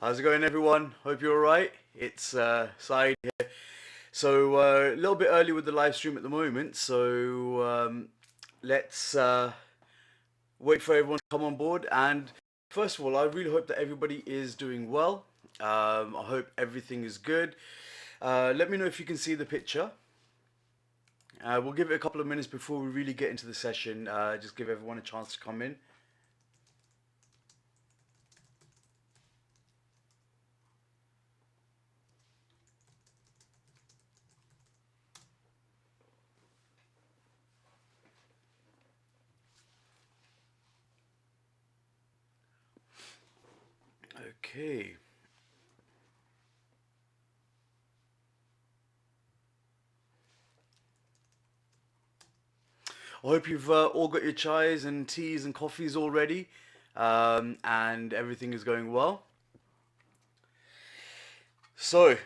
How's it going, everyone? Hope you're all right. It's Saeed here. So a little bit early with the live stream at the moment. So let's wait for everyone to come on board. And first of all, I really hope that everybody is doing well. I hope everything is good. Let me know if you can see the picture. We'll give it a couple of minutes before we really get into the session. Just give everyone a chance to come in. Okay. I hope you've all got your chais and teas and coffees already, and everything is going well. So,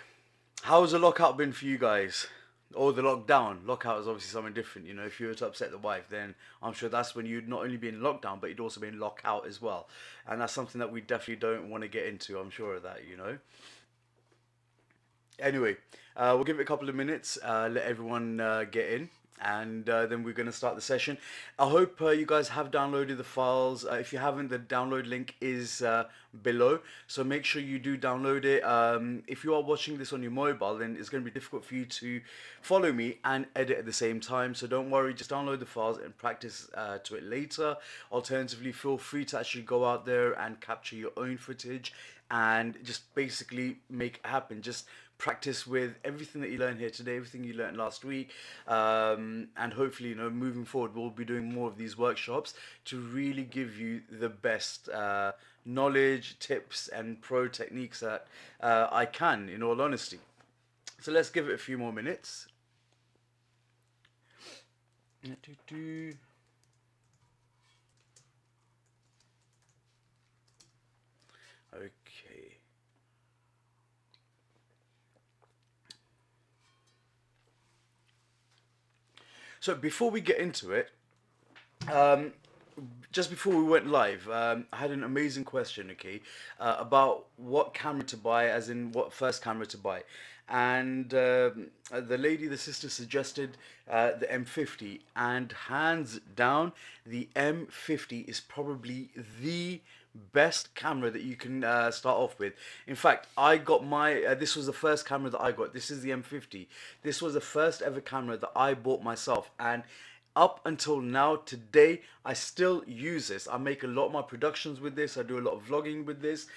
how's the lockout been for you guys? Or the lockdown? Lockout is obviously something different. You know, if you were to upset the wife, then I'm sure that's when you'd not only be in lockdown, but you'd also be in lockout as well. And that's something that we definitely don't want to get into. I'm sure of that. You know. Anyway, we'll give it a couple of minutes, let everyone get in, and then we're going to start the session. I hope you guys have downloaded the files. If you haven't, the download link is below, so make sure you do download it. If you are watching this on your mobile, then it's going to be difficult for you to follow me and edit at the same time. So don't worry, just download the files and practice to it later. Alternatively, feel free to actually go out there and capture your own footage and just basically make it happen. Just practice with everything that you learned here today, everything you learned last week, and hopefully, you know, moving forward, we'll be doing more of these workshops to really give you the best knowledge, tips, and pro techniques that I can, in all honesty. So let's give it a few more minutes. Okay. So before we get into it, um, just before we went live, I had an amazing question, okay, about what camera to buy, as in what first camera to buy. And the lady, the sister suggested the M50, and hands down, the M50 is probably the best camera that you can start off with. In fact, I got my, this was the first camera that I got. This is the M50. This was the first ever camera that I bought myself. And up until now, today, I still use this. I make a lot of my productions with this. I do a lot of vlogging with this.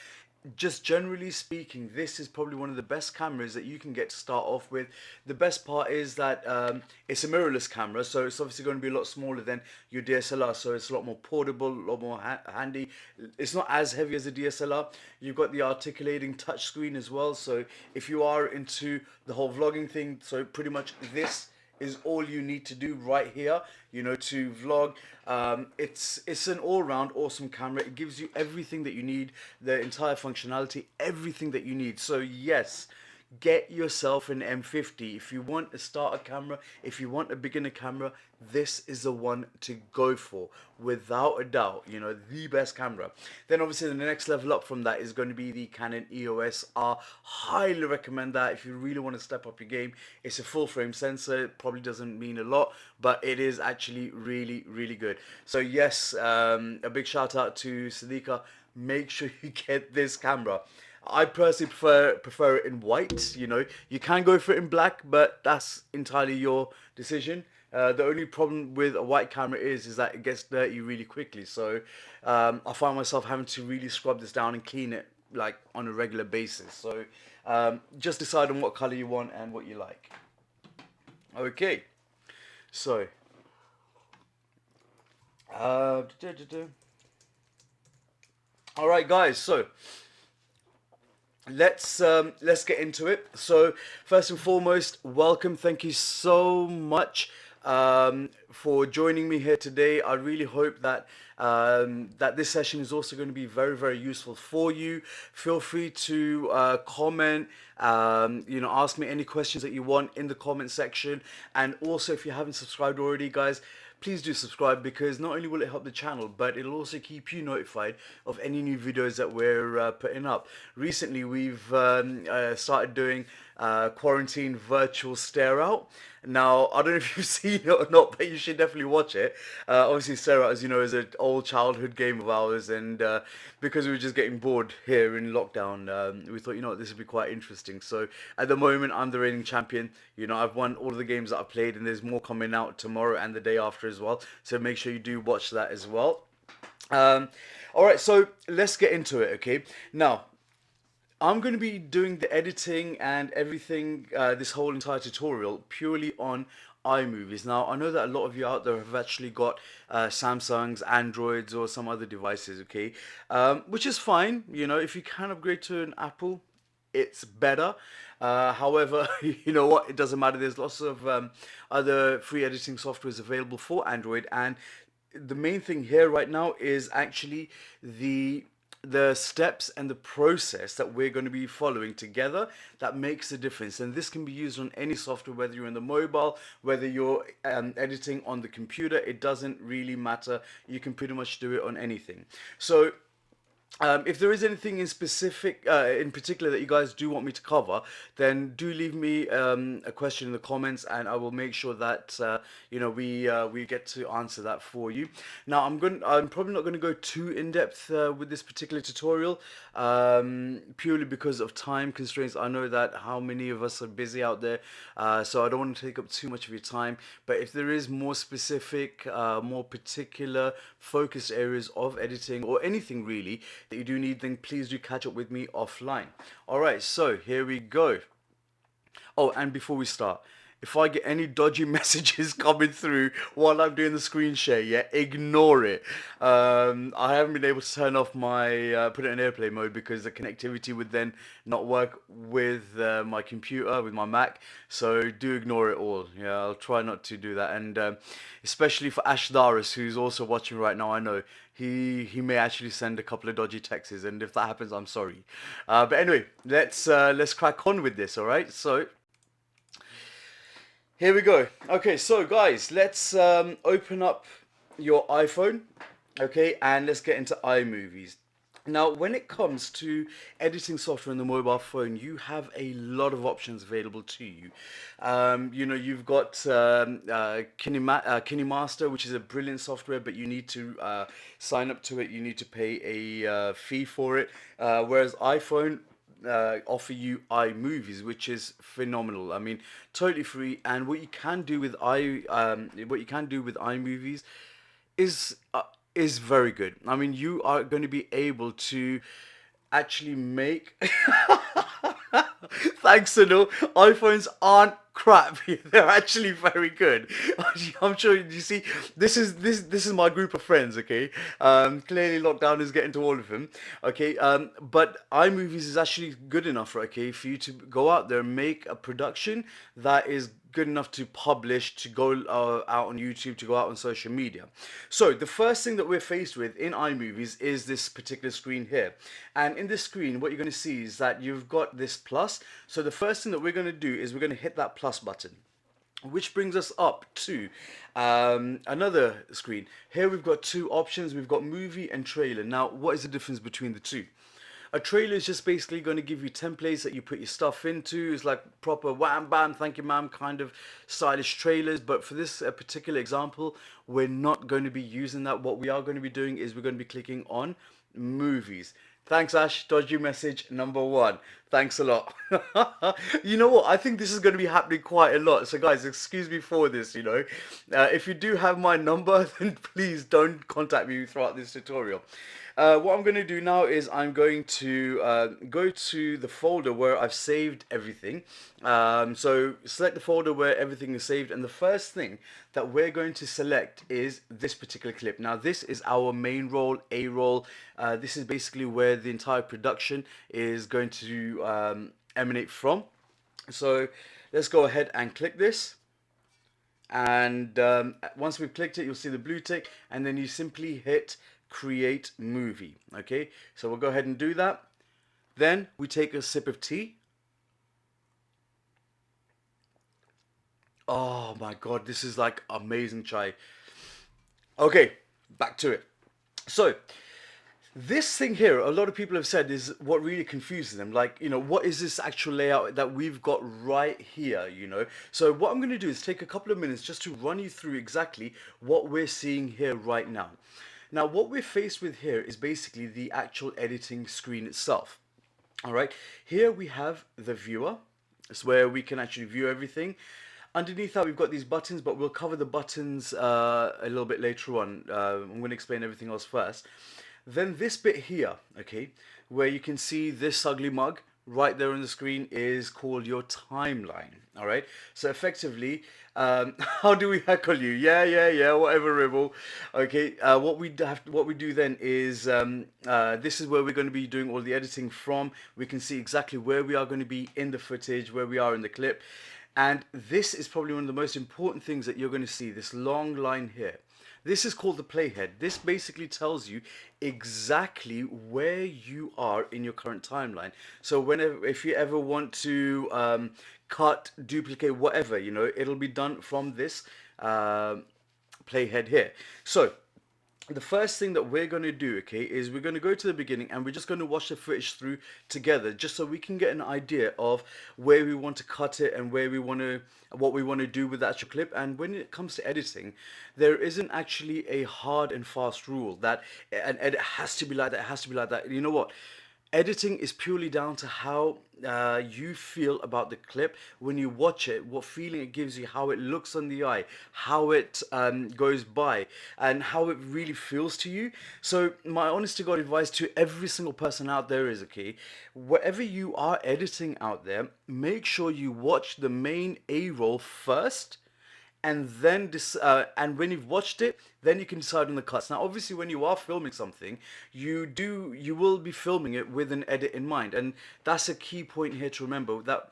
Just generally speaking, this is probably one of the best cameras that you can get to start off with. The best part is that it's a mirrorless camera, so it's obviously going to be a lot smaller than your DSLR, so it's a lot more portable, a lot more handy. It's not as heavy as a DSLR. You've got the articulating touchscreen as well, so if you are into the whole vlogging thing, so pretty much this is all you need to do right here, you know, to vlog. It's an all-round awesome camera. It gives you everything that you need, the entire functionality, everything that you need. So yes, get yourself an M50 if you want a starter camera. If you want a beginner camera, this is the one to go for, without a doubt. You know, the best camera. Then obviously the next level up from that is going to be the Canon EOS R. Highly recommend that if you really want to step up your game. It's a full frame sensor. It probably doesn't mean a lot, but it is actually really, really good. So yes, a big shout out to Sadika. Make sure you get this camera. I personally prefer it in white. You know, you can go for it in black, but that's entirely your decision. The only problem with a white camera is that it gets dirty really quickly. So I find myself having to really scrub this down and clean it like on a regular basis. So just decide on what color you want and what you like. Okay, so uh, all right, guys. So let's get into it. So first and foremost, welcome. Thank you so much for joining me here today. I really hope that that this session is also going to be very, very useful for you. Feel free to comment, you know, ask me any questions that you want in the comment section. And also, if you haven't subscribed already, guys, please do subscribe, because not only will it help the channel, but it'll also keep you notified of any new videos that we're putting up. Recently, we've started doing quarantine virtual stare out. Now, I don't know if you've seen it or not, but you should definitely watch it. Obviously, stare out, as you know, is an old childhood game of ours, and because we were just getting bored here in lockdown, we thought, you know what, this would be quite interesting. So at the moment, I'm the reigning champion. You know, I've won all of the games that I've played, and there's more coming out tomorrow and the day after as well. So make sure you do watch that as well. Um, all right, so let's get into it, okay? Now, I'm going to be doing the editing and everything, this whole entire tutorial, purely on iMovies. Now, I know that a lot of you out there have actually got Samsungs, Androids, or some other devices, okay? Which is fine, you know, if you can upgrade to an Apple, it's better. However, you know what? It doesn't matter. There's lots of other free editing softwares available for Android, and the main thing here right now is actually the steps and the process that we're going to be following together that makes a difference. And this can be used on any software, whether you're on the mobile, whether you're editing on the computer. It doesn't really matter. You can pretty much do it on anything. So if there is anything in particular that you guys do want me to cover, then do leave me a question in the comments, and I will make sure that we get to answer that for you. Now, I'm probably not going to go too in depth with this particular tutorial, purely because of time constraints. I know that how many of us are busy out there, so I don't want to take up too much of your time. But if there is more specific, more particular focused areas of editing or anything really that you do need, then please do catch up with me offline. All right, so here we go. Oh, and before we start, if I get any dodgy messages coming through while I'm doing the screen share, yeah, ignore it. I haven't been able to turn off my put it in airplane mode because the connectivity would then not work with my computer, with my Mac. So do ignore it all. Yeah, I'll try not to do that. And especially for Ash Daris, who's also watching right now, I know he may actually send a couple of dodgy texts, and if that happens, I'm sorry. But anyway, let's crack on with this. All right, so. Here we go. Okay, so guys, let's open up your iPhone, okay, and let's get into iMovies. Now, when it comes to editing software on the mobile phone, you have a lot of options available to you. You've got KineMaster, which is a brilliant software, but you need to sign up to it. You need to pay a fee for it. Whereas iPhone offer you iMovies, which is phenomenal. I mean, totally free. And what you can do with iMovies is is very good. I mean, you are going to be able to actually make. Thanks, Sunil. iPhones aren't crap. They're actually very good. I'm sure you see. This is my group of friends. Okay. Clearly, lockdown is getting to all of them. Okay. But iMovies is actually good enough, right, okay, for you to go out there and make a production that is good enough to publish, to go out on YouTube, to go out on social media. So the first thing that we're faced with in iMovies is this particular screen here. And in this screen, what you're going to see is that you've got this plus. So the first thing that we're going to do is we're going to hit that plus button, which brings us up to another screen. Here we've got two options. We've got movie and trailer. Now, what is the difference between the two? A trailer is just basically going to give you templates that you put your stuff into. It's like proper wham bam, thank you ma'am kind of stylish trailers. But for this particular example, we're not going to be using that. What we are going to be doing is we're going to be clicking on movies. Thanks, Ash. Dodgy message number one. Thanks a lot. You know what? I think this is going to be happening quite a lot. So, guys, excuse me for this, you know. If you do have my number, then please don't contact me throughout this tutorial. What I'm going to do now is I'm going to go to the folder where I've saved everything. So select the folder where everything is saved, and the first thing that we're going to select is this particular clip. Now this is our main roll, A roll. This is basically where the entire production is going to emanate from. So let's go ahead and click this. And once we've clicked it, you'll see the blue tick, and then you simply hit create movie. Okay, so we'll go ahead and do that. Then we take a sip of tea. Oh my god, this is like amazing chai. Okay, back to it. So, this thing here, a lot of people have said is what really confuses them. Like, what is this actual layout that we've got right here? So, what I'm going to do is take a couple of minutes just to run you through exactly what we're seeing here right now. Now, what we're faced with here is basically the actual editing screen itself. All right, here we have the viewer. It's where we can actually view everything. Underneath that, we've got these buttons, but we'll cover the buttons a little bit later on. I'm going to explain everything else first. Then this bit here, okay, where you can see this ugly mug right there on the screen is called your timeline. All right. So effectively, how do we heckle you? Yeah, yeah, yeah. Whatever, Ribble. Okay. What we do then is this is where we're going to be doing all the editing from. We can see exactly where we are going to be in the footage, where we are in the clip, and this is probably one of the most important things that you're going to see. This long line here. This is called the playhead. This basically tells you exactly where you are in your current timeline. So if you ever want to cut, duplicate, whatever, it'll be done from this playhead here. So the first thing that we're going to do, okay, is we're going to go to the beginning and we're just going to watch the footage through together just so we can get an idea of where we want to cut it and what we want to do with the actual clip. And when it comes to editing, there isn't actually a hard and fast rule that an edit has to be like that, it has to be like that. You know what? Editing is purely down to how you feel about the clip when you watch it, what feeling it gives you, how it looks on the eye, how it goes by, and how it really feels to you. So, my honest to God advice to every single person out there is, okay, whatever you are editing out there, make sure you watch the main A roll first, and when you've watched it, then you can decide on the cuts. Now obviously when you are filming something, you will be filming it with an edit in mind, and that's a key point here to remember, that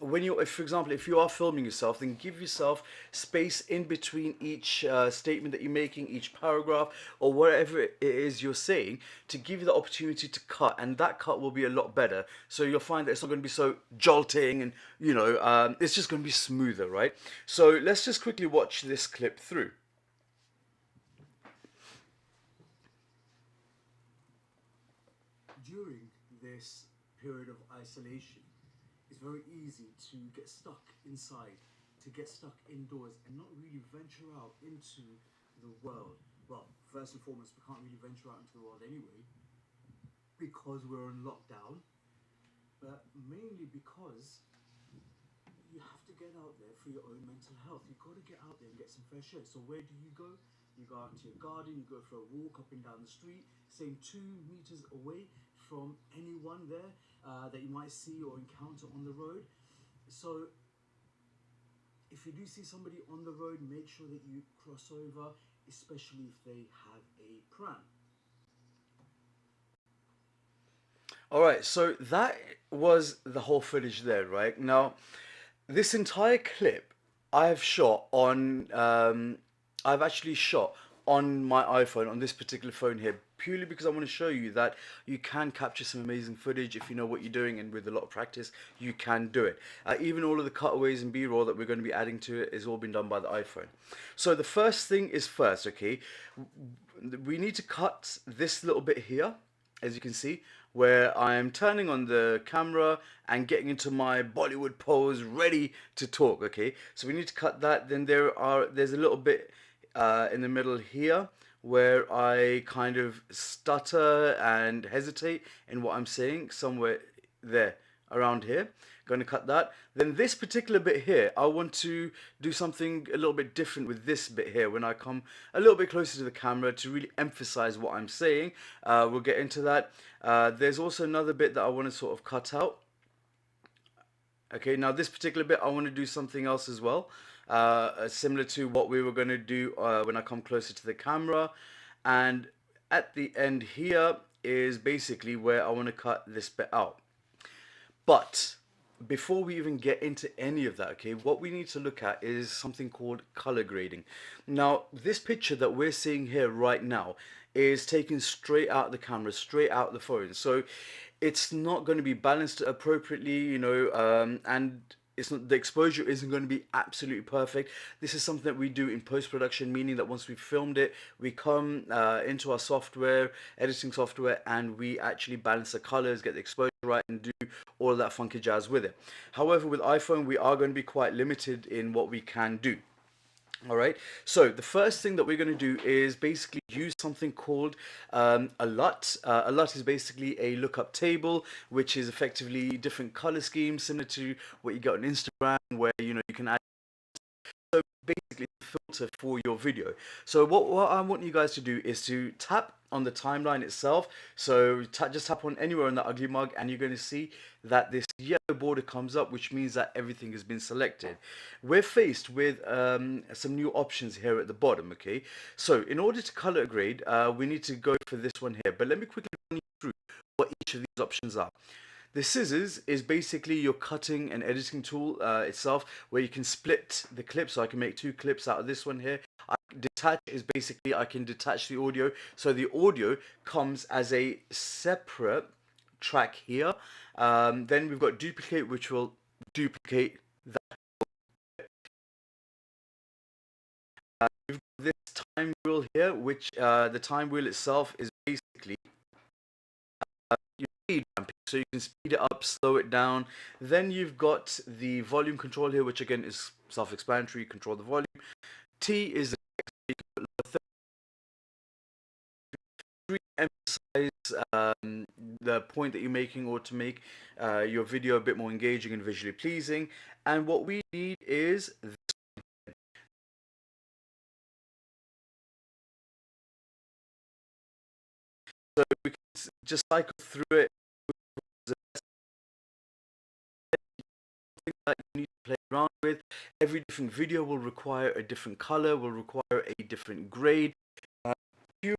if, for example, if you are filming yourself, then give yourself space in between each statement that you're making, each paragraph, or whatever it is you're saying, to give you the opportunity to cut, and that cut will be a lot better. So you'll find that it's not going to be so jolting, and it's just going to be smoother, right? So let's just quickly watch this clip through. During this period of isolation, it's very easy to get stuck inside, to get stuck indoors and not really venture out into the world. Well, first and foremost, we can't really venture out into the world anyway because we're on lockdown, but mainly because you have to get out there for your own mental health. You've got to get out there and get some fresh air. So where do you go? You go out into your garden, you go for a walk up and down the street, staying 2 meters away from anyone there that you might see or encounter on the road. So if you do see somebody on the road, make sure that you cross over, especially if they have a pram. All right, so that was the whole footage there, right? Now, this entire clip I've actually shot on my iPhone, on this particular phone here, purely because I want to show you that you can capture some amazing footage if you know what you're doing, and with a lot of practice, you can do it. Even all of the cutaways and B-roll that we're going to be adding to it is all been done by the iPhone. So the first thing is first, okay, we need to cut this little bit here, as you can see, where I'm turning on the camera and getting into my Bollywood pose, ready to talk. Okay, so we need to cut that. Then there's a little bit in the middle here where I kind of stutter and hesitate in what I'm saying, somewhere there around here. Going to cut that. Then this particular bit here, I want to do something a little bit different with this bit here when I come a little bit closer to the camera to really emphasize what I'm saying. We'll get into that. There's also another bit that I want to sort of cut out. Okay, now this particular bit I want to do something else as well, similar to what we were going to do when I come closer to the camera. And at the end here is basically where I want to cut this bit out. But before we even get into any of that, okay, what we need to look at is something called color grading. Now, this picture that we're seeing here right now is taken straight out the camera, straight out the phone. So it's not going to be balanced appropriately, and it's not, the exposure isn't going to be absolutely perfect. This is something that we do in post-production, meaning that once we've filmed it, we come into our software, editing software, and we actually balance the colors, get the exposure right, and do all of that funky jazz with it. However, with iPhone, we are going to be quite limited in what we can do. All right. So the first thing that we're going to do is basically use something called a LUT. A LUT is basically a lookup table, which is effectively different color schemes, similar to what you get on Instagram, where you can add basically a filter for your video. So what I want you guys to do is to tap on the timeline itself. So just tap on anywhere on that ugly mug, and you're going to see that this yellow border comes up, which means that everything has been selected. We're faced with some new options here at the bottom. Okay, so in order to color grade, we need to go for this one here. But let me quickly run you through what each of these options are. The scissors is basically your cutting and editing tool itself, where you can split the clip. So I can make two clips out of this one here. Detach is basically I can detach the audio, so the audio comes as a separate track here. Then we've got duplicate, which will duplicate that. We've got this time wheel here, which the time wheel itself is basically your speed ramping, so you can speed it up, slow it down. Then you've got the volume control here, which again is self-explanatory. Control the volume. T is the emphasize the point that you're making, or to make your video a bit more engaging and visually pleasing. And what we need is so we can just cycle through it. That you need to play around with. Every different video will require a different color, will require a different grade. You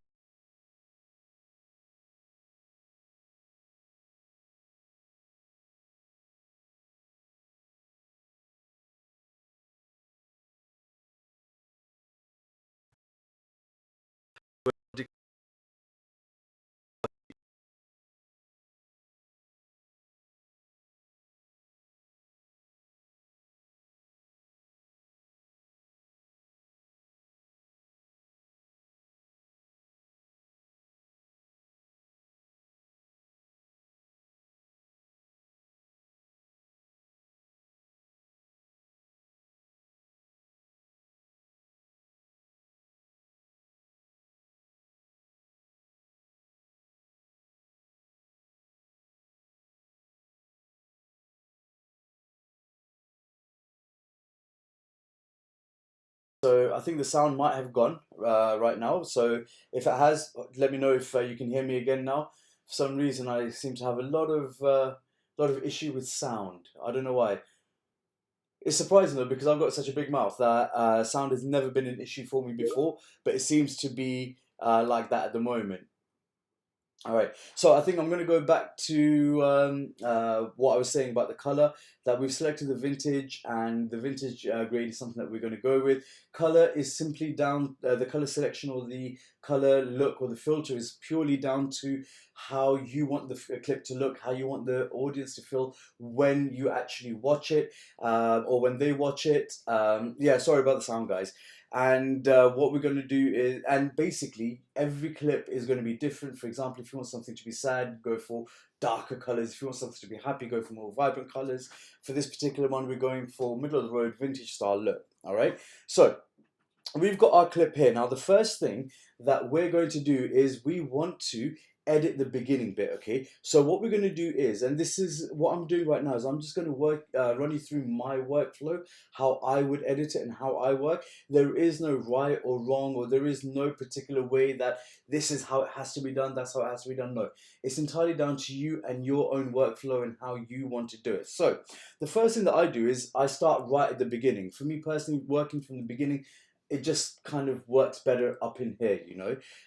So I think the sound might have gone right now. So if it has, let me know if you can hear me again now. For some reason, I seem to have a lot of issue with sound. I don't know why. It's surprising though, because I've got such a big mouth that sound has never been an issue for me before, but it seems to be like that at the moment. All right, so I think I'm going to go back to what I was saying about the color, that we've selected the vintage, and the vintage grade is something that we're going to go with. Color is simply down, the color selection or the color look or the filter is purely down to how you want the clip to look, how you want the audience to feel when you actually watch it, or when they watch it. Yeah, sorry about the sound, guys. And what we're going to do is, and basically every clip is going to be different. For example, if you want something to be sad, go for darker colors. If you want something to be happy, go for more vibrant colors. For this particular one, we're going for middle of the road vintage style look. All right, so we've got our clip here. Now the first thing that we're going to do is we want to edit the beginning bit. Okay, so what we're going to do is, and this is what I'm doing right now, is I'm just going to run you through my workflow, how I would edit it and how I work. There is no right or wrong, or there is no particular way that this is how it has to be done, that's how it has to be done. No, it's entirely down to you and your own workflow and how you want to do it. So the first thing that I do is I start right at the beginning. For me personally, working from the beginning, it just kind of works better up in here.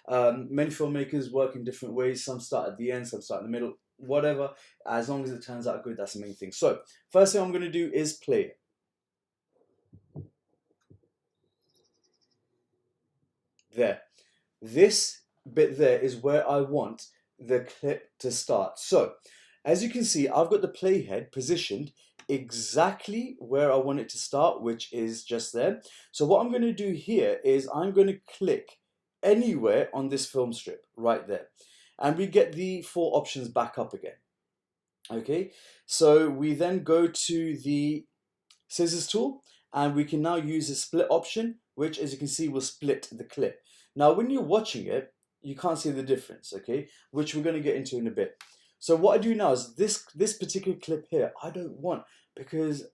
Many filmmakers work in different ways. Some start at the end, some start in the middle, whatever. As long as it turns out good, that's the main thing. So first thing I'm going to do is play it. There. This bit there is where I want the clip to start. So as you can see, I've got the playhead positioned exactly where I want it to start, which is just there. So what I'm going to do here is I'm going to click anywhere on this film strip right there. And we get the four options back up again. Okay, so we then go to the scissors tool and we can now use the split option, which as you can see will split the clip. Now when you're watching it, you can't see the difference, okay, which we're going to get into in a bit. So what I do now is this particular clip here I don't want, because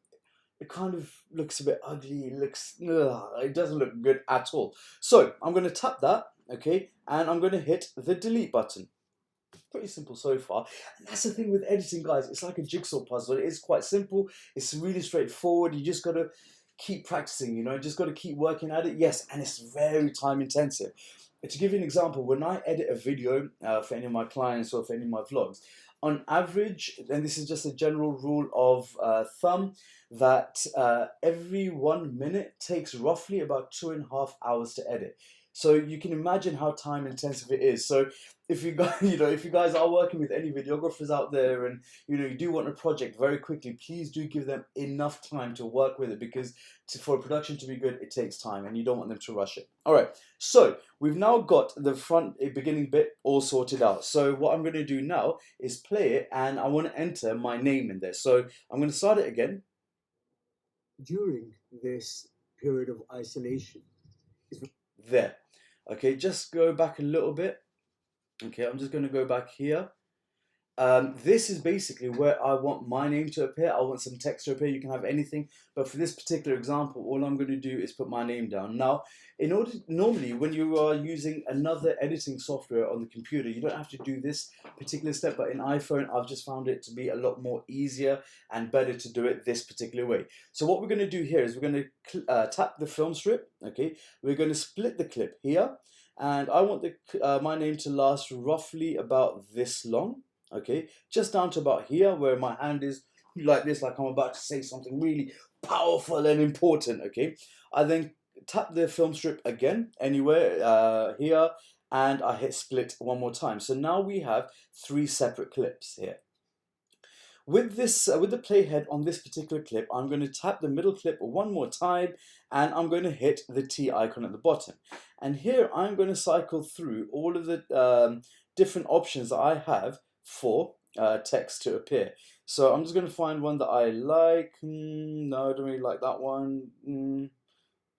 it kind of looks a bit ugly, it doesn't look good at all. So I'm going to tap that, okay, and I'm going to hit the delete button. Pretty simple so far. And that's the thing with editing, guys. It's like a jigsaw puzzle. It is quite simple. It's really straightforward. You just got to keep practicing, you know, just got to keep working at it. Yes, and it's very time intensive. To give you an example, when I edit a video for any of my clients or for any of my vlogs, on average, and this is just a general rule of thumb, that every 1 minute takes roughly about 2.5 hours to edit. So you can imagine how time intensive it is. So if you guys, if you guys are working with any videographers out there, and you do want a project very quickly, please do give them enough time to work with it, because for a production to be good, it takes time, and you don't want them to rush it. All right, so we've now got the beginning bit all sorted out. So what I'm going to do now is play it, and I want to enter my name in there. So I'm going to start it again. During this period of isolation. There. Okay, just go back a little bit. Okay, I'm just going to go back here. This is basically where I want my name to appear. I want some text to appear. You can have anything, but for this particular example, all I'm going to do is put my name down. Now, normally when you are using another editing software on the computer, you don't have to do this particular step. But in iPhone, I've just found it to be a lot more easier and better to do it this particular way. So what we're going to do here is we're going to tap the film strip. Okay, we're going to split the clip here, and I want my name to last roughly about this long. Okay, just down to about here where my hand is like this, like I'm about to say something really powerful and important. Okay, I then tap the film strip again anywhere here, and I hit split one more time. So now we have 3 separate clips here. With this, with the playhead on this particular clip, I'm going to tap the middle clip one more time, and I'm going to hit the T icon at the bottom. And here I'm going to cycle through all of the different options that I have for text to appear. So I'm just going to find one that I like. No, I don't really like that one.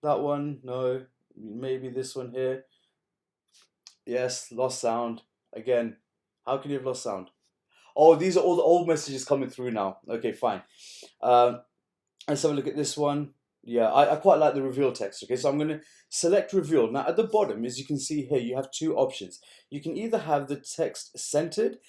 That one, no. Maybe this one here. Yes, lost sound. Again, how can you have lost sound? Oh, these are all the old messages coming through now. Okay, fine. Let's have a look at this one. Yeah, I quite like the reveal text. Okay, so I'm going to select reveal. Now at the bottom, as you can see here, you have 2 options. You can either have the text centered.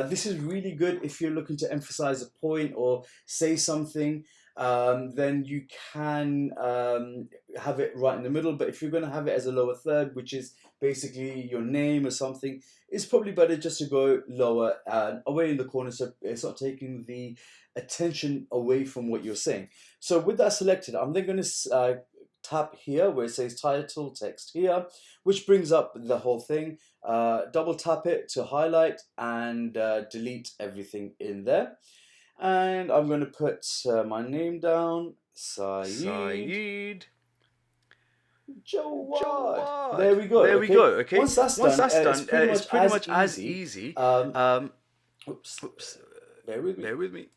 This is really good if you're looking to emphasize a point or say something. Then you can have it right in the middle. But if you're going to have it as a lower third, which is basically your name or something, it's probably better just to go lower and away in the corner, so it's not taking the attention away from what you're saying. So with that selected, I'm then going to tap here where it says title text here, which brings up the whole thing. Double tap it to highlight and delete everything in there. And I'm going to put my name down, Saeed Jawad. There we go. There we go. Okay. Okay. Once that's Once done, that's it's done, pretty much as easy. Oops. oops, Bear with me. bear with me.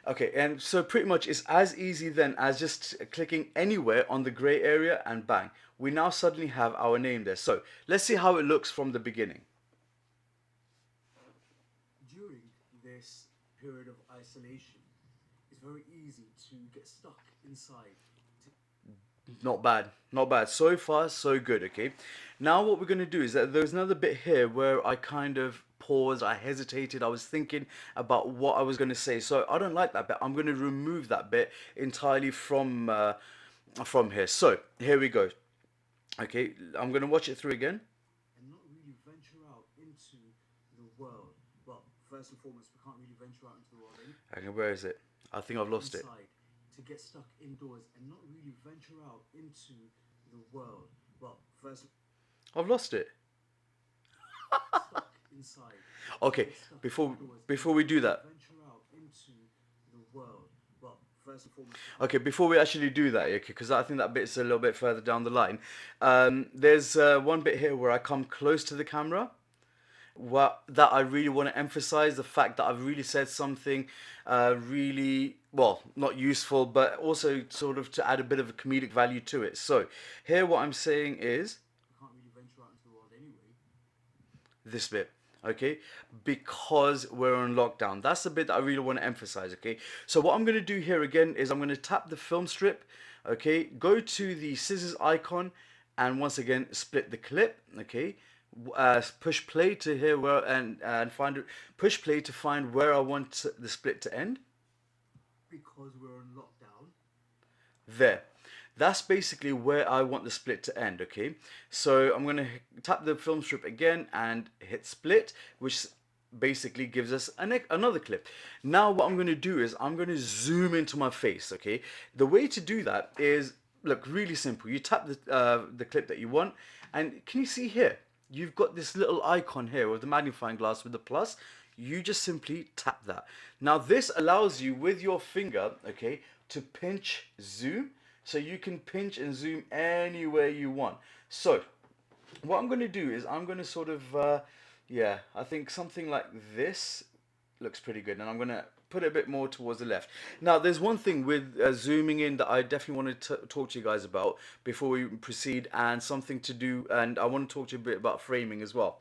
Okay, and so pretty much it's as easy then as just clicking anywhere on the gray area, and bang, we now suddenly have our name there. So let's see how it looks from the beginning. During this period of isolation, it's very easy to get stuck inside. Not bad, not bad. So far, so good. Okay, now what we're going to do is that there's another bit here where I kind of paused, I hesitated, I was thinking about what I was going to say. So I don't like that bit. I'm going to remove that bit entirely from here. So here we go. Okay, I'm going to watch it through again. And not really venture out into the world. Well, first and foremost, we can't really venture out into the world. Okay, where is it? I think I've lost it. Inside, to get stuck indoors and not really venture out into the world. Well, first, I've lost it. stuck inside. Okay, before we do that, Venture out into the world. first and foremost, the Okay, icon. before we actually do that, okay, because I think that bit's a little bit further down the line. There's one bit here where I come close to the camera. What that I really want to emphasize the fact that I've really said something really well, not useful, but also sort of to add a bit of a comedic value to it. So here, what I'm saying is We can't really venture out into the world anyway. this bit, okay, because we're on lockdown. That's the bit that I really want to emphasize, okay. So what I'm going to do here again is I'm going to tap the film strip, okay, go to the scissors icon, and once again split the clip, okay. Push play to here where and find it. Push play to find where I want the split to end. Because we're on lockdown. There. That's basically where I want the split to end, okay? So I'm going to tap the film strip again and hit split, which basically gives us another clip. Now what I'm going to do is I'm going to zoom into my face, okay? The way to do that is, look, really simple. You tap the clip that you want, and can you see here? You've got this little icon here with the magnifying glass with the plus. You just simply tap that. Now this allows you with your finger, okay, to pinch zoom. So you can pinch and zoom anywhere you want. So what I'm going to do is I'm going to sort of, yeah, I think something like this looks pretty good. And I'm going to put it a bit more towards the left. Now, there's one thing with zooming in that I definitely want to talk to you guys about before we proceed, and something to do, and I want to talk to you a bit about framing as well.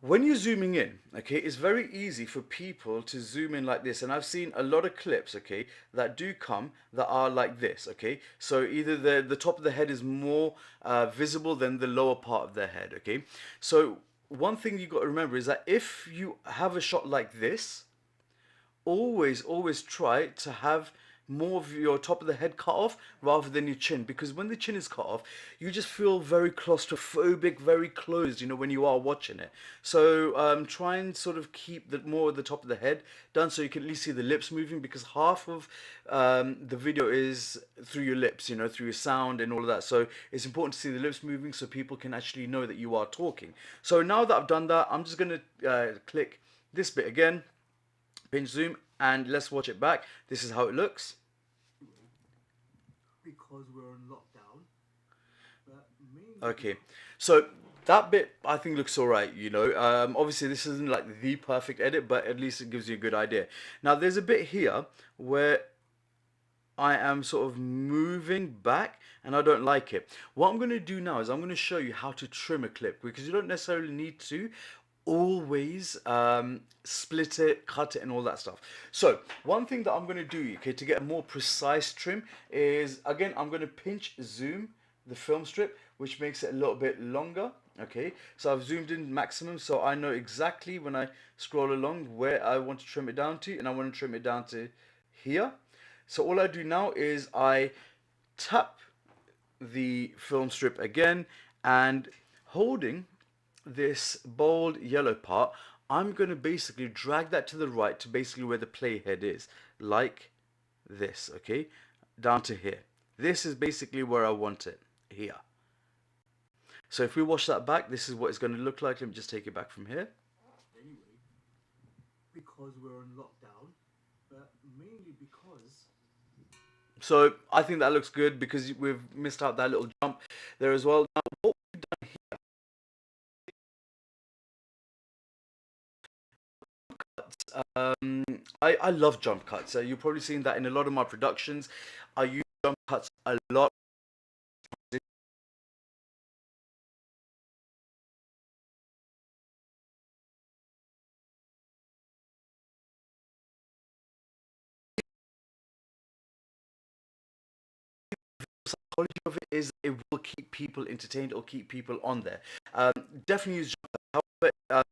When you're zooming in, okay, it's very easy for people to zoom in like this. And I've seen a lot of clips, okay, that do come that are like this, okay. So either the top of the head is more visible than the lower part of their head, okay. So one thing you got to remember is that if you have a shot like this, always try to have more of your top of the head cut off rather than your chin, because when the chin is cut off you just feel very claustrophobic, very closed, you know, when you are watching it. So try and sort of keep the more of the top of the head done so you can at least see the lips moving, because half of the video is through your lips, you know, through your sound and all of that. So it's important to see the lips moving so people can actually know that you are talking. So now that I've done that, I'm just going to click this bit again, pinch zoom, and let's watch it back. This is how it looks. Anyway, because we're on lockdown, but mainly Okay, because. so that bit I think looks all right, you know. Obviously this isn't like the perfect edit, but at least it gives you a good idea. Now there's a bit here where I am sort of moving back and I don't like it. What I'm going to do now is I'm going to show you how to trim a clip, because you don't necessarily need to always split it, cut it and all that stuff. So one thing that I'm going to do, okay, to get a more precise trim is, again, I'm going to pinch zoom the film strip, which makes it a little bit longer. Okay, so I've zoomed in maximum, so I know exactly when I scroll along where I want to trim it down to, and I want to trim it down to here. So all I do now is I tap the film strip again, and holding this bold yellow part, I'm going to basically drag that to the right to basically where the playhead is, like this, okay, down to here. This is basically where I want it, here. So if we watch that back, this is what it's going to look like. Let me just take it back from here. Anyway, because we're on lockdown, but mainly because. So I think that looks good because we've missed out that little jump there as well. Now, what we've done here, I love jump cuts. You've probably seen that in a lot of my productions. I use jump cuts a lot. Psychology of it is it will keep people entertained or keep people on there. Um, Definitely use jump cuts. However,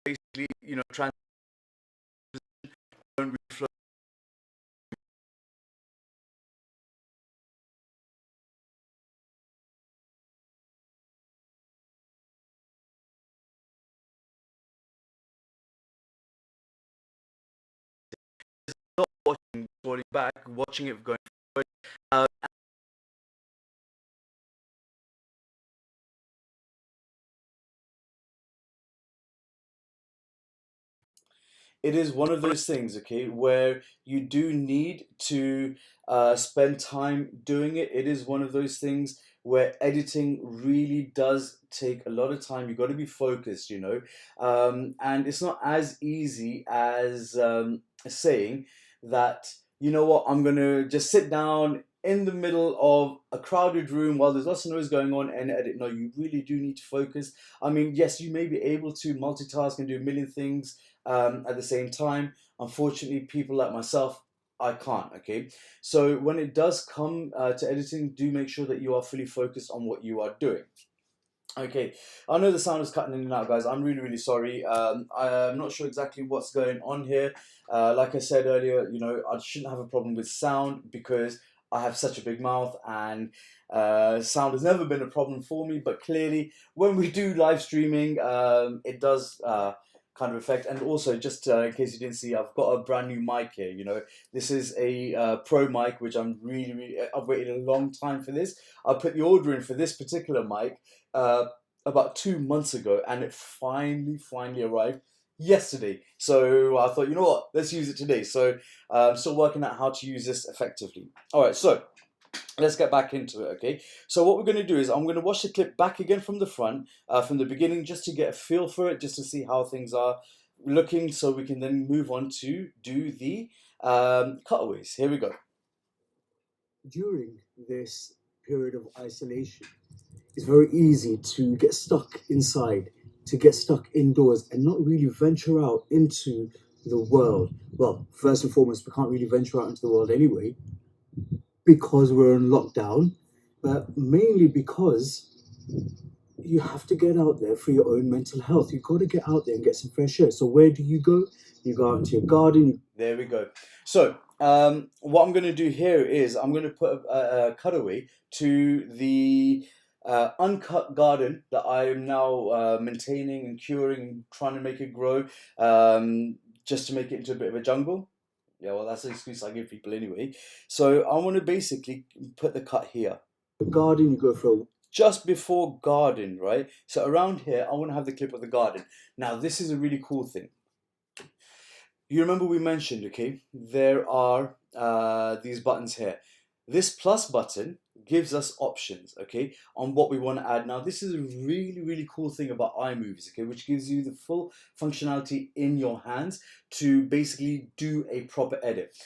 basically, you know, try and don't reflow. Not watching, scrolling back, watching it going forward. Uh, it is one of those things, okay, where you do need to spend time doing it. It is one of those things where editing really does take a lot of time. You got to be focused, and it's not as easy as saying that, you know what, I'm gonna just sit down in the middle of a crowded room while there's lots of noise going on and edit. No, you really do need to focus. I mean, yes, you may be able to multitask and do a million things at the same time. Unfortunately, people like myself, I can't. Okay, so when it does come to editing, do make sure that you are fully focused on what you are doing. Okay, I know the sound is cutting in and out, guys. I'm really, really sorry. I'm not sure exactly what's going on here. Like I said earlier, I shouldn't have a problem with sound because I have such a big mouth, and sound has never been a problem for me. But clearly, when we do live streaming, it does kind of affect. And also, just in case you didn't see, I've got a brand new mic here. This is a pro mic, which I'm really, really. I've waited a long time for this. I put the order in for this particular mic about 2 months ago, and it finally arrived yesterday. So I thought, you know what, let's use it today. So I'm still working out how to use this effectively. All right, so let's get back into it. Okay, so what we're going to do is I'm going to watch the clip back again from the front, from the beginning, just to get a feel for it, just to see how things are looking, so we can then move on to do the cutaways. Here we go. During this period of isolation, it's very easy to get stuck inside, to get stuck indoors and not really venture out into the world. Well, first and foremost, we can't really venture out into the world anyway because we're in lockdown, but mainly because you have to get out there for your own mental health. You've got to get out there and get some fresh air. So where do you go? You go out into your garden. There we go. So what I'm going to do here is I'm going to put a cutaway to the uncut garden that I am now maintaining and curing and trying to make it grow, just to make it into a bit of a jungle. Yeah, well, that's the excuse I give people anyway. So I want to basically put the cut here. The garden, you go for a Just before garden, right? So around here, I want to have the clip of the garden. Now, this is a really cool thing. You remember we mentioned, okay, there are these buttons here. This plus button gives us options, okay, on what we want to add. Now, this is a really, really cool thing about iMovies, okay, which gives you the full functionality in your hands to basically do a proper edit.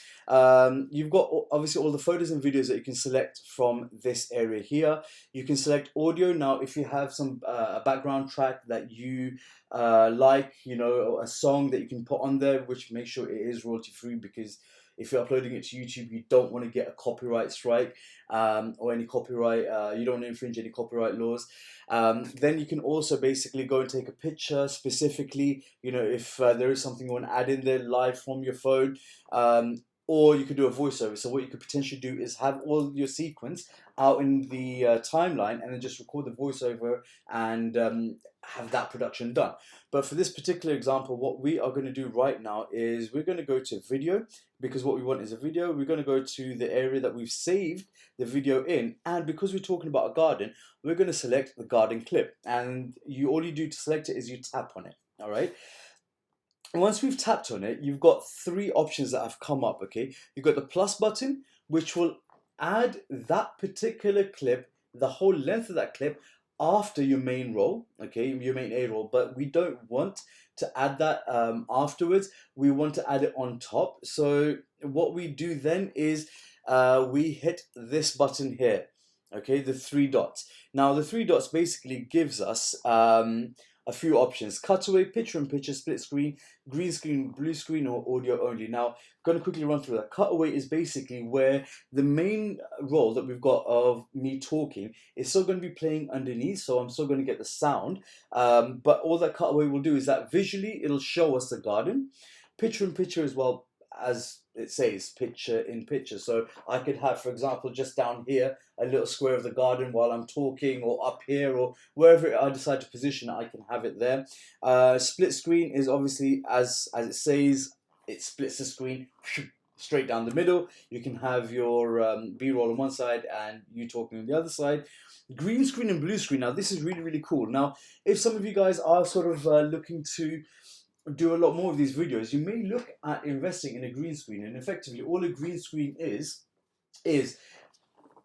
You've got obviously all the photos and videos that you can select from this area here. You can select audio. Now, if you have some a background track that you like, a song that you can put on there, which makes sure it is royalty free, because if you're uploading it to YouTube, you don't want to get a copyright strike or any copyright, you don't want to infringe any copyright laws. Then you can also basically go and take a picture specifically, if there is something you want to add in there live from your phone. Or you could do a voiceover. So what you could potentially do is have all your sequence out in the timeline, and then just record the voiceover and have that production done. But for this particular example, what we are going to do right now is we're going to go to video, because what we want is a video. We're going to go to the area that we've saved the video in, and because we're talking about a garden, we're going to select the garden clip, and all you do to select it is you tap on it. All right. Once we've tapped on it, you've got three options that have come up, okay? You've got the plus button, which will add that particular clip, the whole length of that clip, after your main roll, okay, your main A roll, but we don't want to add that afterwards. We want to add it on top. So what we do then is we hit this button here, okay, the three dots. Now the three dots basically gives us a few options: cutaway, picture-in-picture, split screen, green screen, blue screen, or audio only. Now, I'm going to quickly run through that. Cutaway is basically where the main role that we've got of me talking is still going to be playing underneath, so I'm still going to get the sound. But all that cutaway will do is that visually it'll show us the garden. Picture-in-picture as well, as it says, picture in picture. So I could have, for example, just down here, a little square of the garden while I'm talking, or up here, or wherever I decide to position it, I can have it there. Split screen is obviously, as it says, it splits the screen straight down the middle. You can have your B-roll on one side and you talking on the other side. Green screen and blue screen. Now, this is really, really cool. Now, if some of you guys are sort of looking to do a lot more of these videos, you may look at investing in a green screen, and effectively all a green screen is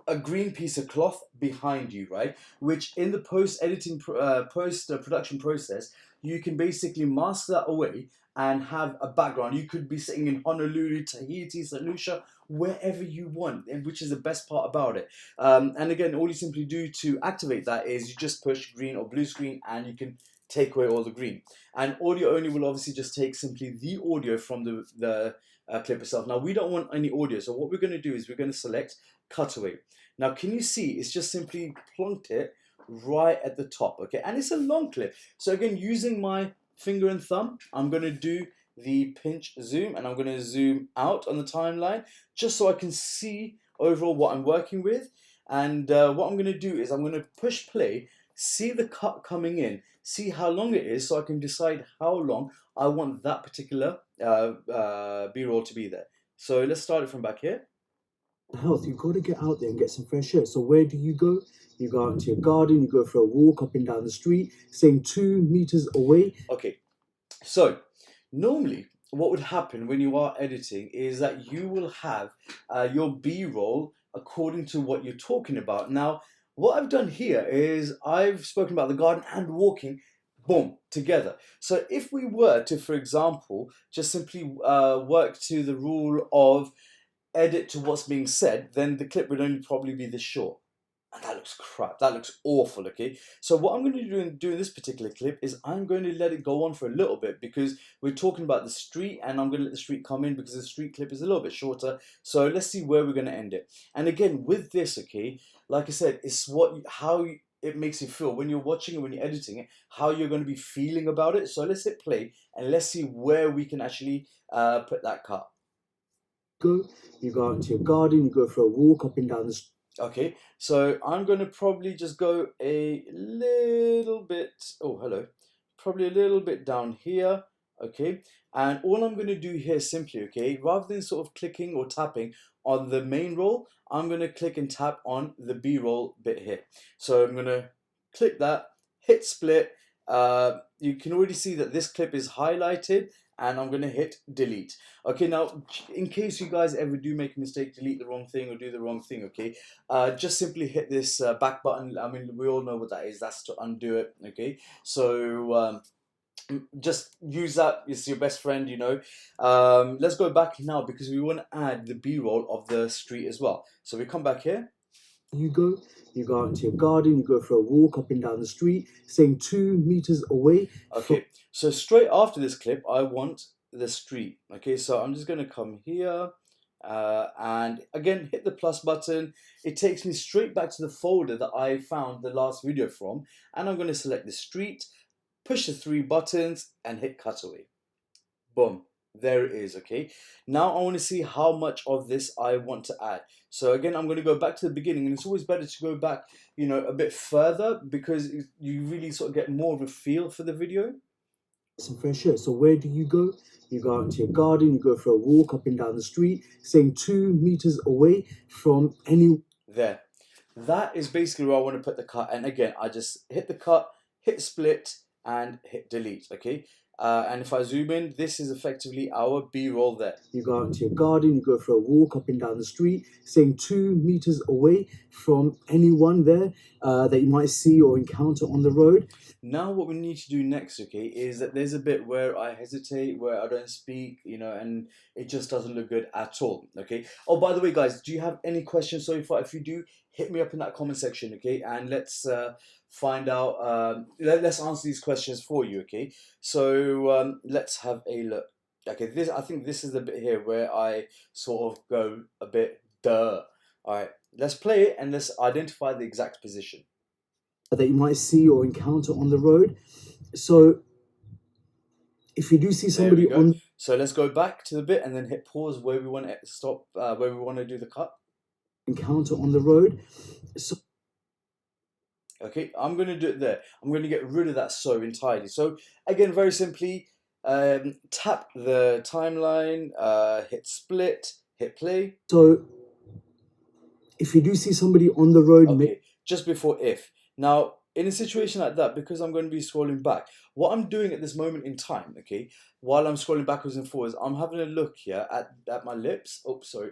a green piece of cloth behind you, right? Which in the post production process, you can basically mask that away and have a background. You could be sitting in Honolulu, Tahiti, St. Lucia, wherever you want, and which is the best part about it. And again, all you simply do to activate that is you just push green or blue screen, and you can take away all the green. And audio only will obviously just take simply the audio from the clip itself. Now we don't want any audio, so what we're going to do is we're going to select cutaway. Now, can you see it's just simply plunked it right at the top, okay? And it's a long clip. So again, using my finger and thumb, I'm going to do the pinch zoom, and I'm going to zoom out on the timeline just so I can see overall what I'm working with. And what I'm going to do is I'm going to push play, see the cut coming in, see how long it is so I can decide how long I want that particular B-roll to be there. So let's start it from back here. Health, you've got to get out there and get some fresh air. So where do you go? You go out into your garden, you go for a walk up and down the street, staying 2 meters away. Okay, so normally what would happen when you are editing is that you will have your B-roll according to what you're talking about. Now, what I've done here is I've spoken about the garden and walking, boom, together. So if we were to, for example, just simply work to the rule of edit to what's being said, then the clip would only probably be this short. And that looks crap. That looks awful, okay? So what I'm going to do in this particular clip is I'm going to let it go on for a little bit because we're talking about the street, and I'm going to let the street come in because the street clip is a little bit shorter. So let's see where we're going to end it. And again, with this, okay, like I said, it's how it makes you feel when you're watching it, when you're editing it, how you're going to be feeling about it. So let's hit play and let's see where we can actually put that cut. You go out into your garden, you go for a walk up and down the street. Okay, so I'm going to probably just go a little bit, oh, hello, probably a little bit down here, okay, and all I'm going to do here simply, okay, rather than sort of clicking or tapping on the main roll, I'm going to click and tap on the B-roll bit here. So I'm going to click that, hit split. You can already see that this clip is highlighted, and I'm going to hit delete. Okay, now in case you guys ever do make a mistake, delete the wrong thing or do the wrong thing, okay, just simply hit this back button. I mean, we all know what that is. That's to undo it, okay? So just use that. It's your best friend, you know. Let's go back now because we want to add the B-roll of the street as well. So we come back here. You go out into your garden, you go for a walk up and down the street, staying 2 meters away. Okay, so straight after this clip, I want the street. Okay, so I'm just going to come here and again hit the plus button. It takes me straight back to the folder that I found the last video from, and I'm going to select the street, push the 3 buttons, and hit cutaway. Boom. There it is, okay? Now I want to see how much of this I want to add. So again, I'm going to go back to the beginning, and it's always better to go back, you know, a bit further because you really sort of get more of a feel for the video. Some fresh air. So where do you go? You go out into your garden, you go for a walk up and down the street, staying 2 meters away from any... There. That is basically where I want to put the cut. And again, I just hit the cut, hit split, and hit delete, okay? And if I zoom in, this is effectively our B-roll there. You go out into your garden, you go for a walk up and down the street, staying 2 meters away from anyone there that you might see or encounter on the road. Now what we need to do next, okay, is that there's a bit where I hesitate, where I don't speak, you know, and it just doesn't look good at all, okay? Oh, by the way, guys, do you have any questions so far? If you do, hit me up in that comment section, okay? And let's find out, let's answer these questions for you, okay? So let's have a look. Okay, I think this is the bit here where I sort of go a bit duh. All right, let's play it and let's identify the exact position that you might see or encounter on the road. So if you do see somebody on... So let's go back to the bit and then hit pause where we want to stop, where we want to do the cut. Encounter on the road. So okay, I'm going to do it there. I'm going to get rid of that so entirely. So again, very simply, tap the timeline, hit split, hit play. So if you do see somebody on the road... Okay, just before if. Now, in a situation like that, because I'm going to be scrolling back, what I'm doing at this moment in time, okay, while I'm scrolling backwards and forwards, I'm having a look here at my lips. Oh, sorry,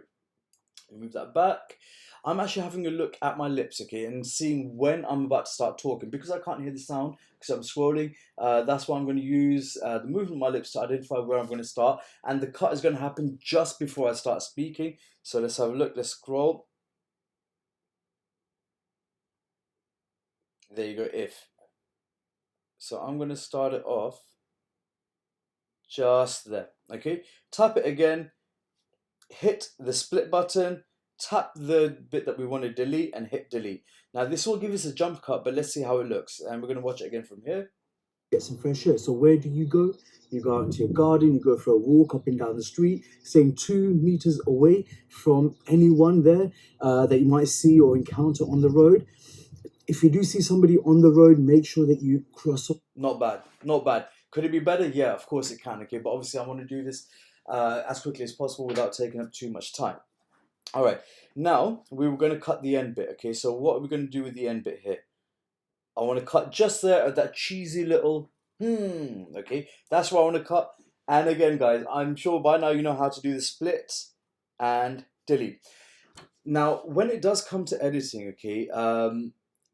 move that back. I'm actually having a look at my lips, okay, and seeing when I'm about to start talking. Because I can't hear the sound because I'm scrolling, that's why I'm going to use the movement of my lips to identify where I'm going to start. And the cut is going to happen just before I start speaking. So let's have a look. Let's scroll. There you go, if. So I'm going to start it off just there, okay? Tap it again, hit the split button, tap the bit that we want to delete and hit delete. Now this will give us a jump cut, but let's see how it looks. And we're going to watch it again from here. Get some fresh air. So where do you go? You go out into your garden, you go for a walk up and down the street, staying 2 meters away from anyone there that you might see or encounter on the road. If you do see somebody on the road, make sure that you cross up. Not bad, not bad. Could it be better? Yeah, of course it can, okay? But obviously I want to do this as quickly as possible without taking up too much time. All right, now we were going to cut the end bit, okay? So what are we going to do with the end bit here? I want to cut just there at that cheesy little okay? That's where I want to cut. And again, guys, I'm sure by now you know how to do the split and delete. Now, when it does come to editing, okay,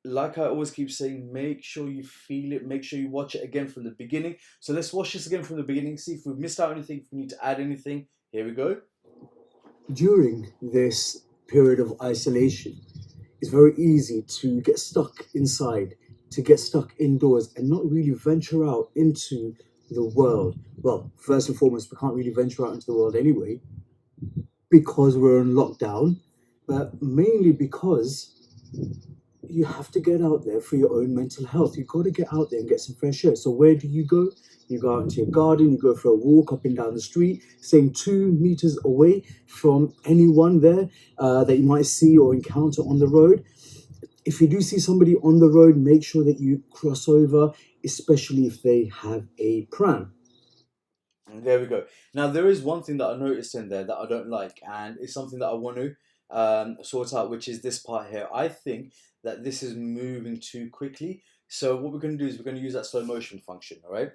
like I always keep saying, make sure you feel it, make sure you watch it again from the beginning. So let's watch this again from the beginning, see if we've missed out anything, if we need to add anything. Here we go. During this period of isolation, it's very easy to get stuck inside, to get stuck indoors and not really venture out into the world. Well, first and foremost, we can't really venture out into the world anyway because we're on lockdown, but mainly because you have to get out there for your own mental health. You've got to get out there and get some fresh air. So where do you go? You go out into your garden, you go for a walk up and down the street, staying 2 meters away from anyone there that you might see or encounter on the road. If you do see somebody on the road, make sure that you cross over, especially if they have a pram. And there we go. Now, there is one thing that I noticed in there that I don't like, and it's something that I want to sort out, which is this part here. I think that this is moving too quickly. So what we're going to do is we're going to use that slow motion function, all right?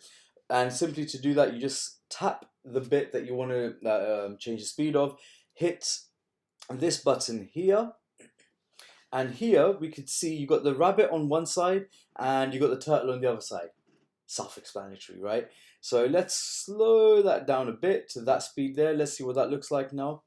And simply to do that, you just tap the bit that you want to change the speed of, hit this button here, and here we could see you got the rabbit on one side and you got the turtle on the other side. Self-explanatory, right? So let's slow that down a bit to that speed there. Let's see what that looks like now.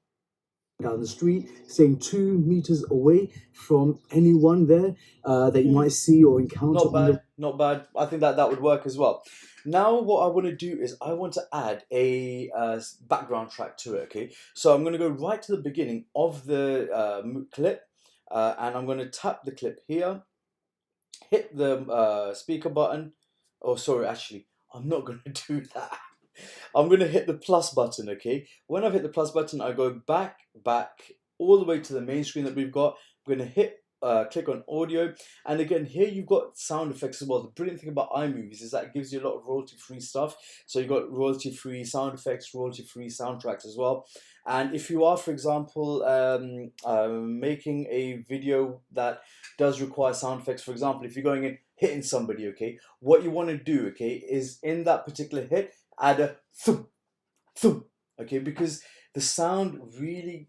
Down the street, staying 2 meters away from anyone there that you might see or encounter. Not bad, not bad. I think that that would work as well. Now what I want to do is I want to add a background track to it, okay? So I'm going to go right to the beginning of the clip and I'm going to tap the clip here, hit the speaker button. Oh, sorry, actually, I'm not going to do that. I'm going to hit the plus button, okay? When I've hit the plus button, I go back, all the way to the main screen that we've got. I'm going to hit, click on audio. And again, here you've got sound effects as well. The brilliant thing about iMovies is that it gives you a lot of royalty-free stuff. So you've got royalty-free sound effects, royalty-free soundtracks as well. And if you are, for example, making a video that does require sound effects, for example, if you're going in hitting somebody, okay, what you want to do, okay, is in that particular hit, add a thump, thump, okay, because the sound really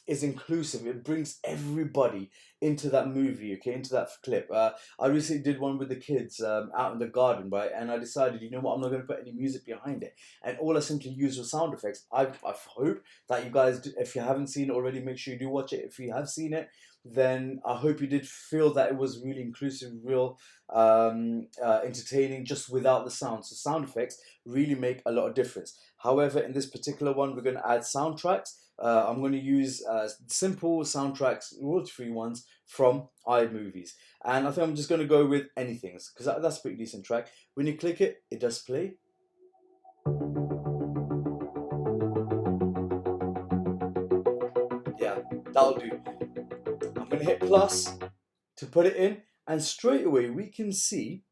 is inclusive. It brings everybody into that movie, okay, into that clip. I recently did one with the kids out in the garden, right, and I decided, you know what, I'm not going to put any music behind it, and all I simply used was sound effects. I hope that you guys, if you haven't seen it already, make sure you do watch it. If you have seen it, then I hope you did feel that it was really inclusive, real entertaining, just without the sound. So sound effects really make a lot of difference. However, in this particular one, we're going to add soundtracks. I'm going to use simple soundtracks, royalty-free ones from iMovies. And I think I'm just going to go with Anything, because that's a pretty decent track. When you click it, it does play. Yeah, that'll do. I'm going to hit plus to put it in, and straight away we can see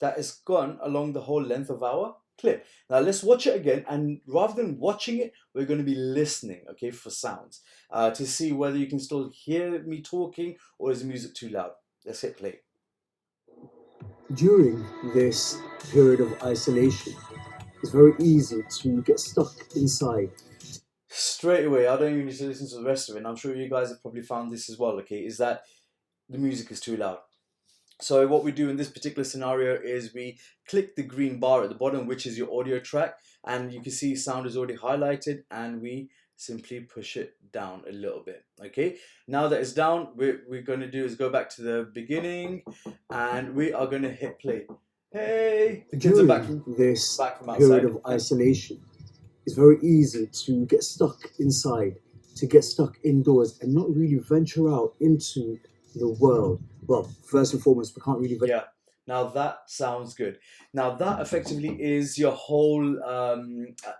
that it's gone along the whole length of our clip. Now let's watch it again, and rather than watching it, we're going to be listening, okay, for sounds to see whether you can still hear me talking or is the music too loud. Let's hit play. During this period of isolation, it's very easy to get stuck inside. Straight away, I don't even need to listen to the rest of it. And I'm sure you guys have probably found this as well, okay, is that the music is too loud. So what we do in this particular scenario is we click the green bar at the bottom, which is your audio track, and you can see sound is already highlighted, and we simply push it down a little bit. Okay, now that it's down, we're going to do is go back to the beginning, and we are going to hit play. Hey, the kids are back During from this outside. period of isolation, it's very easy to get stuck inside, to get stuck indoors, and not really venture out into the world. Well, first and foremost, we can't really Yeah. Now that sounds good. Now that effectively is your whole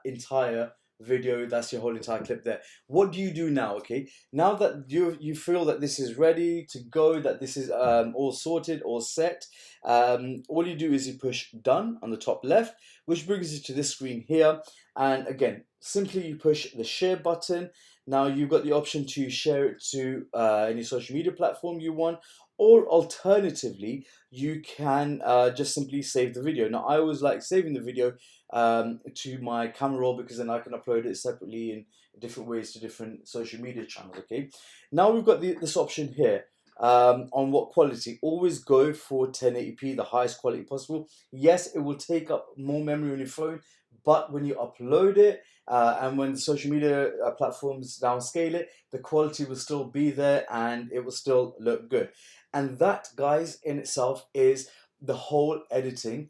entire video. That's your whole entire clip there. What do you do now? Okay. Now that you feel that this is ready to go, that this is all sorted, all set. All you do is you push done on the top left, which brings you to this screen here. And again, simply you push the share button. Now you've got the option to share it to any social media platform you want, or alternatively, you can just simply save the video. Now, I always like saving the video to my camera roll because then I can upload it separately in different ways to different social media channels. Okay. Now we've got this option here. On what quality? Always go for 1080p, the highest quality possible. Yes, it will take up more memory on your phone, but when you upload it and when the social media platforms downscale it, the quality will still be there and it will still look good. And that, guys, in itself is the whole editing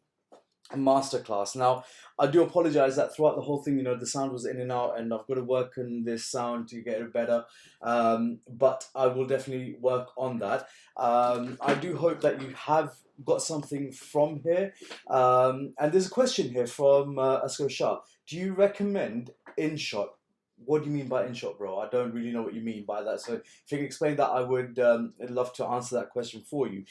masterclass. Now, I do apologize that throughout the whole thing, the sound was in and out, and I've got to work on this sound to get it better. But I will definitely work on that. I do hope that you have got something from here. And there's a question here from Asko Shah. Do you recommend InShot? What do you mean by InShot, bro? I don't really know what you mean by that. So if you can explain that, I would love to answer that question for you.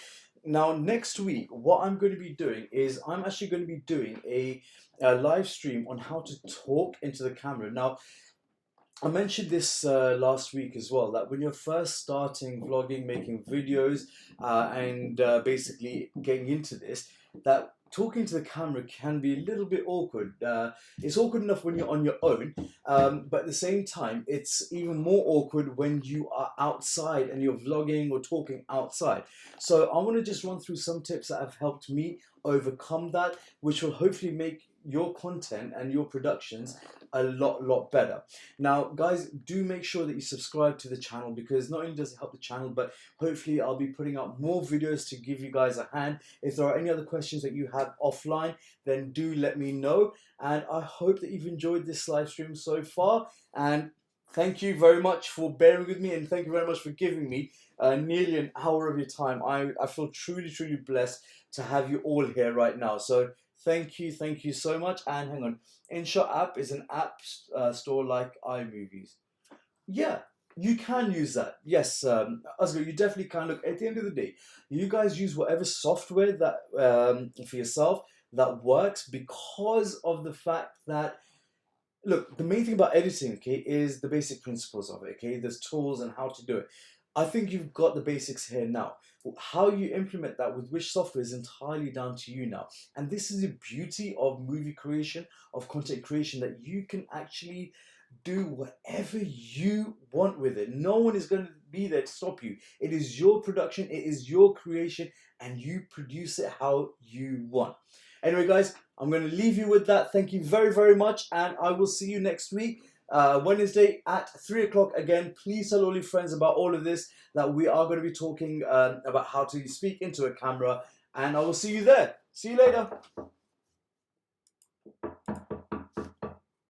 Now, next week, what I'm going to be doing is I'm actually going to be doing a live stream on how to talk into the camera. Now, I mentioned this last week as well, that when you're first starting vlogging, making videos, and basically getting into this, that talking to the camera can be a little bit awkward. It's awkward enough when you're on your own, but at the same time, it's even more awkward when you are outside and you're vlogging or talking outside. So I want to just run through some tips that have helped me overcome that, which will hopefully make your content and your productions a lot better. Now, guys, do make sure that you subscribe to the channel, because not only does it help the channel, but hopefully I'll be putting out more videos to give you guys a hand. If there are any other questions that you have offline, then do let me know. And I hope that you've enjoyed this live stream so far. And thank you very much for bearing with me, and thank you very much for giving me nearly an hour of your time. I feel truly blessed to have you all here right now. So thank you so much. And hang on, InShot app is an app store like iMovies. Yeah, you can use that. Yes, Asghar, you definitely can. Look, at the end of the day, you guys use whatever software that for yourself that works, because of the fact that, look, the main thing about editing, okay, is the basic principles of it, okay? There's tools and how to do it. I think you've got the basics here now. How you implement that with which software is entirely down to you now. And this is the beauty of movie creation, of content creation, that you can actually do whatever you want with it. No one is going to be there to stop you. It is your production, it is your creation, and you produce it how you want. Anyway, guys, I'm going to leave you with that. Thank you very much, and I will see you next week, Wednesday at 3 o'clock again. Please tell all your friends about all of this, that we are going to be talking about how to speak into a camera, and I will see you there. See you later.